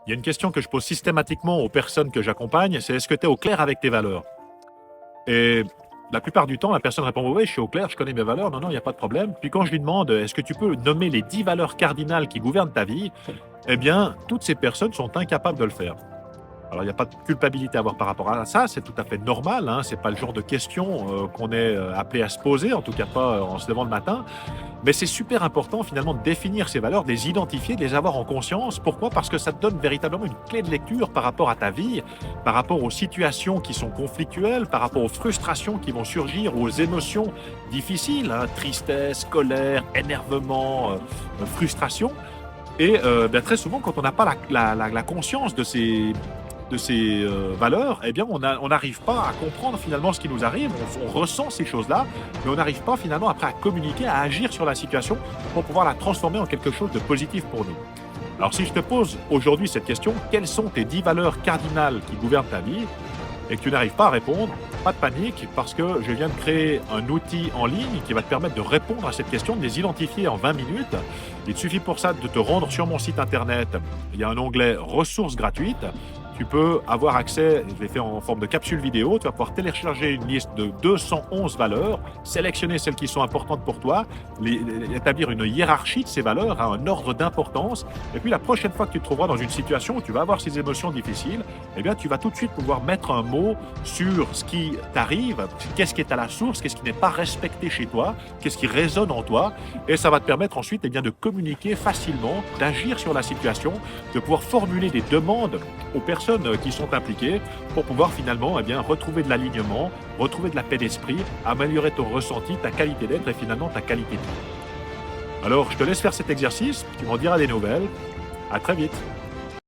Il y a une question que je pose systématiquement aux personnes que j'accompagne, c'est est-ce que tu es au clair avec tes valeurs? Et la plupart du temps, la personne répond oui, je suis au clair, je connais mes valeurs, non, non, il n'y a pas de problème. Puis quand je lui demande est-ce que tu peux nommer les 10 valeurs cardinales qui gouvernent ta vie, eh bien, toutes ces personnes sont incapables de le faire. Alors, il n'y a pas de culpabilité à avoir par rapport à ça, c'est tout à fait normal, hein, c'est pas le genre de question qu'on est appelé à se poser, en tout cas pas en se levant le matin. Mais c'est super important finalement de définir ces valeurs, de les identifier, de les avoir en conscience. Pourquoi? Parce que ça te donne véritablement une clé de lecture par rapport à ta vie, par rapport aux situations qui sont conflictuelles, par rapport aux frustrations qui vont surgir, aux émotions difficiles, hein, tristesse, colère, énervement, frustration. Et bien, très souvent, quand on n'a pas la conscience de ces valeurs, eh bien, on n'arrive pas à comprendre finalement ce qui nous arrive. On ressent ces choses-là, mais on n'arrive pas finalement après à communiquer, à agir sur la situation pour pouvoir la transformer en quelque chose de positif pour nous. Alors, si je te pose aujourd'hui cette question, quelles sont tes 10 valeurs cardinales qui gouvernent ta vie et que tu n'arrives pas à répondre, pas de panique parce que je viens de créer un outil en ligne qui va te permettre de répondre à cette question, de les identifier en 20 minutes. Il te suffit pour ça de te rendre sur mon site internet. Il y a un onglet ressources gratuites. Tu peux avoir accès, je l'ai fait en forme de capsule vidéo, tu vas pouvoir télécharger une liste de 211 valeurs, sélectionner celles qui sont importantes pour toi, établir une hiérarchie de ces valeurs, hein, un ordre d'importance, et puis la prochaine fois que tu te trouveras dans une situation où tu vas avoir ces émotions difficiles, eh bien tu vas tout de suite pouvoir mettre un mot sur ce qui t'arrive, qu'est-ce qui est à la source, qu'est-ce qui n'est pas respecté chez toi, qu'est-ce qui résonne en toi, et ça va te permettre ensuite eh bien, de communiquer facilement, d'agir sur la situation, de pouvoir formuler des demandes aux personnes qui sont impliquées pour pouvoir finalement eh bien, retrouver de l'alignement, retrouver de la paix d'esprit, améliorer ton ressenti, ta qualité d'être et finalement ta qualité de vie. Alors, je te laisse faire cet exercice, tu m'en diras des nouvelles. À très vite.